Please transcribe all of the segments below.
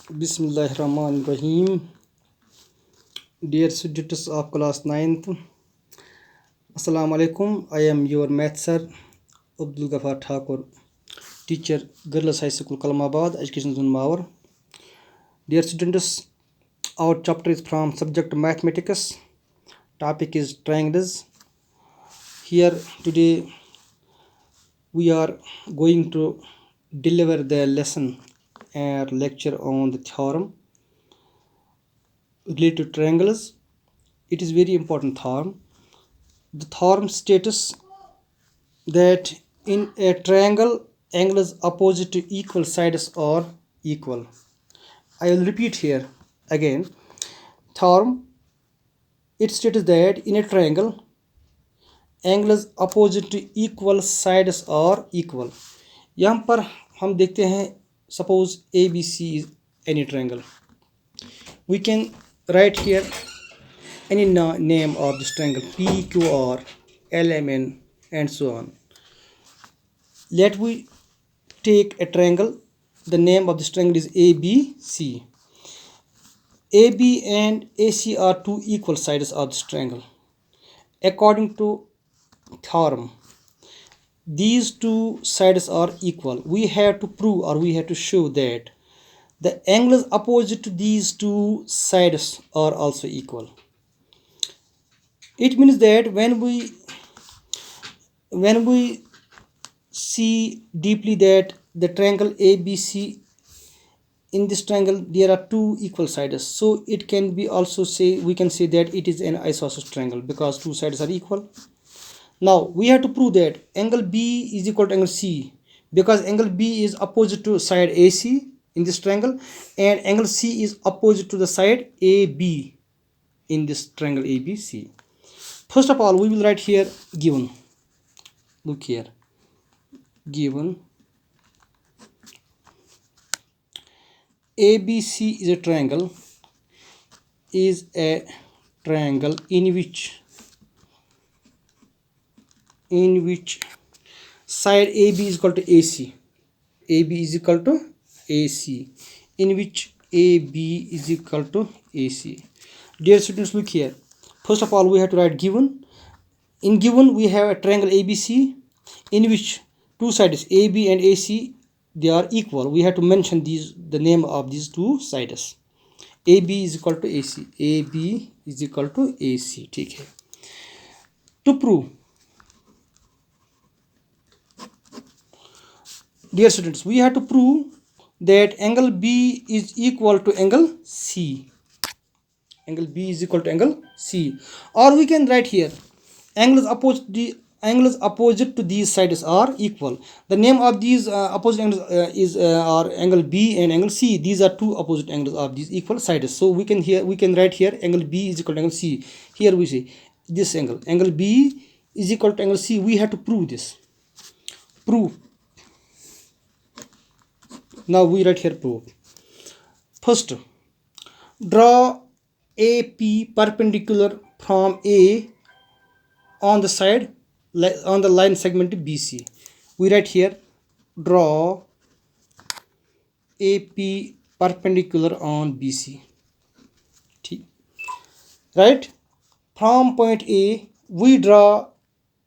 Bismillahirrahmanirrahim. Dear students of class 9th, Assalamu alaikum. I am your math sir, Abdul Ghaffar Thakur, teacher, Girls High School, Kalamabad, Education Zone Mawar. Dear students, our chapter is from subject mathematics. Topic is triangles. Here today we are going to deliver the lesson and lecture on the theorem related to triangles. It is very important theorem. The theorem states that in a triangle, angles opposite to equal sides are equal. I will repeat here again. Theorem, it states that in a triangle, angles opposite to equal sides are equal. यहाँ पर हम देखते हैं suppose ABC is any triangle. We can write here any name of this triangle, PQR, LMN, and so on. Let we take a triangle. The name of this triangle is ABC. AB and AC are two equal sides of this triangle. According to theorem, these two sides are equal. We have to prove or we have to show that the angles opposite to these two sides are also equal. It means that when we see deeply that the triangle ABC, in this triangle there are two equal sides, so it can be also say, we can say that it is an isosceles triangle because two sides are equal. Now we have to prove that angle B is equal to angle C, because angle B is opposite to side AC in this triangle and angle C is opposite to the side AB in this triangle ABC. First of all, we will write here given. Look here, given ABC is a triangle in which side AB is equal to AC. AB is equal to AC. In which AB is equal to AC. Dear students, look here. First of all, we have to write given. In given, we have a triangle ABC in which two sides AB and AC, they are equal. We have to mention the name of these two sides. AB is equal to AC. AB is equal to AC. ठीक है. To prove, dear students, we have to prove that angle B is equal to angle C. Angle B is equal to angle C. Or we can write here angles opposite to these sides are equal. The name of these opposite angles are angle B and angle C. These are two opposite angles of these equal sides. So we can write here angle B is equal to angle C. Here we say this angle B is equal to angle C. We have to prove this. Prove. Now we write here proof. First, draw AP perpendicular from A on the side on the line segment BC. We write here draw AP perpendicular on BC. Right? From point A we draw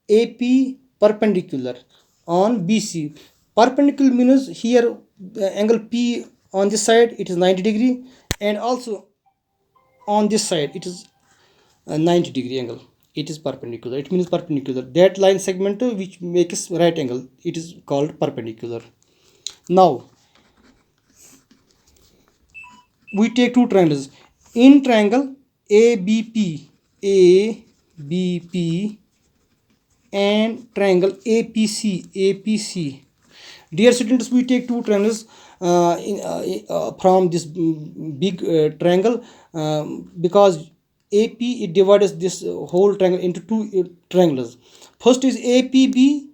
AP perpendicular on BC. Perpendicular means here angle P on this side it is 90 degree and also on this side it is 90 degree angle. It is perpendicular. It means perpendicular. That line segment which makes right angle, it is called perpendicular. Now we take two triangles. In triangle ABP and triangle APC. Dear students, we take two triangles from this big triangle because AP it divides this whole triangle into two triangles. First is APB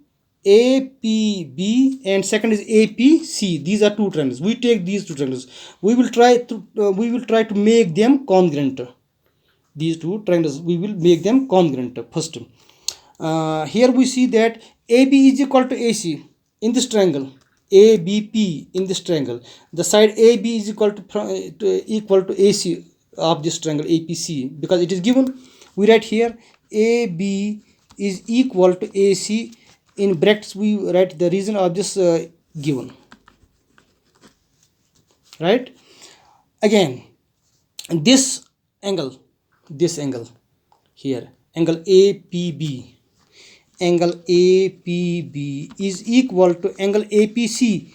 and second is APC. These are two triangles. We take these two triangles. We will try to make them congruent. These two triangles we will make them congruent. First, here we see that AB is equal to AC in this triangle. ABP in this triangle. The side AB is equal to AC of this triangle APC, because it is given. We write here AB is equal to AC. In brackets we write the reason of this given, right? Again, this angle here, angle APB, is equal to angle APC.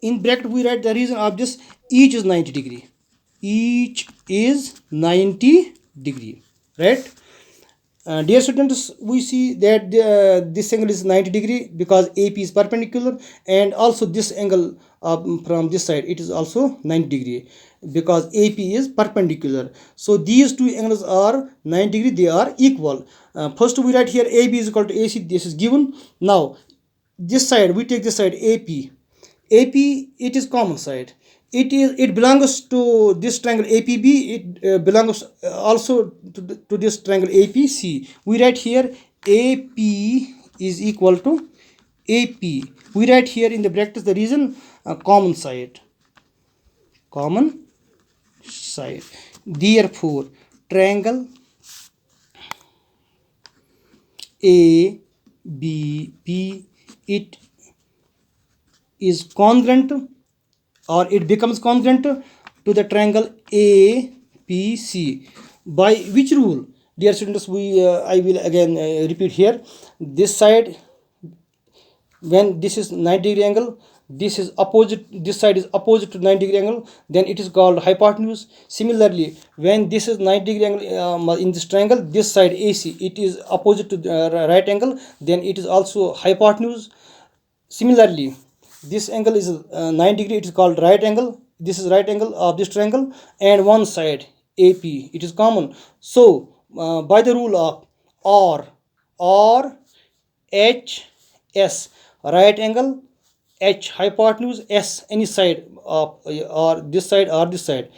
In bracket we write the reason of this: each is 90 degree, right? Dear students, we see that this angle is 90 degree because AP is perpendicular, and also this angle from this side, it is also 90 degree because AP is perpendicular. So these two angles are 90 degree, they are equal. First we write here AB is equal to AC, this is given. Now this side, we take this side AP, it is common side. It belongs to this triangle APB. It belongs also to this triangle APC. We write here AP is equal to AP. We write here in the brackets the reason: common side. Therefore, triangle ABP, it is congruent, or it becomes congruent to the triangle APC. By which rule? Dear students, I will again repeat here. This side, when this is 90 degree angle, this side is opposite to 90 degree angle, then it is called hypotenuse. Similarly, when this is 90 degree angle in this triangle, this side AC, it is opposite to the right angle, then it is also hypotenuse. Similarly, this angle is 90 degree, it is called right angle. This is right angle of this triangle, and one side AP, it is common. So by the rule of R H S, right angle, H hypotenuse, S any side of or this side or this side,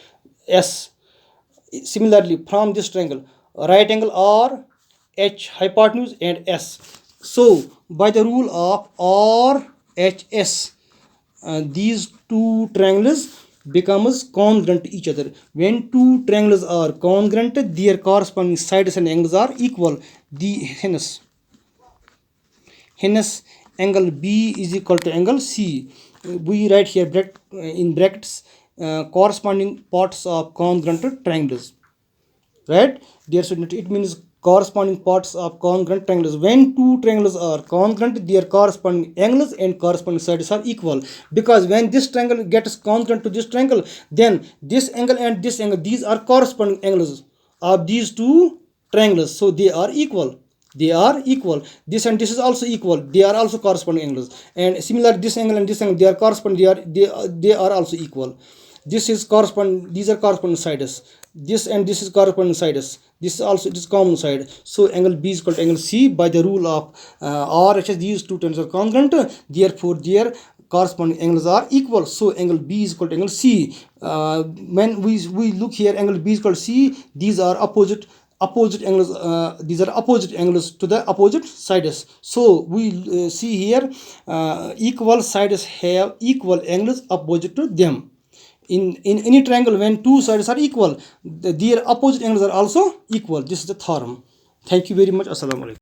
S. Similarly, from this triangle, right angle R, H hypotenuse, and S. So by the rule of RHS, these two triangles becomes congruent to each other. When two triangles are congruent, their corresponding sides and angles are equal. Hence angle B is equal to angle C. We write here in brackets corresponding parts of congruent triangles, right? Dear student, it means corresponding parts of congruent triangles. When two triangles are congruent, their corresponding angles and corresponding sides are equal, because when this triangle gets congruent to this triangle, then this angle and this angle, these are corresponding angles of these two triangles, so they are equal. This and this is also equal, they are also corresponding angles. And similar, this angle and this angle, they are corresponding, they are also equal. These are corresponding sides. This and this is corresponding sides. This is also, it is common side. So angle B is equal to angle C. By the rule of RHS, these two triangles are congruent, therefore their corresponding angles are equal. So angle B is equal to angle C. When we look here, angle B is equal to C, these are opposite angles. These are opposite angles to the opposite sides. So we see here equal sides have equal angles opposite to them. In any triangle, when two sides are equal, their opposite angles are also equal. This is the theorem. Thank you very much. Assalamu alaikum.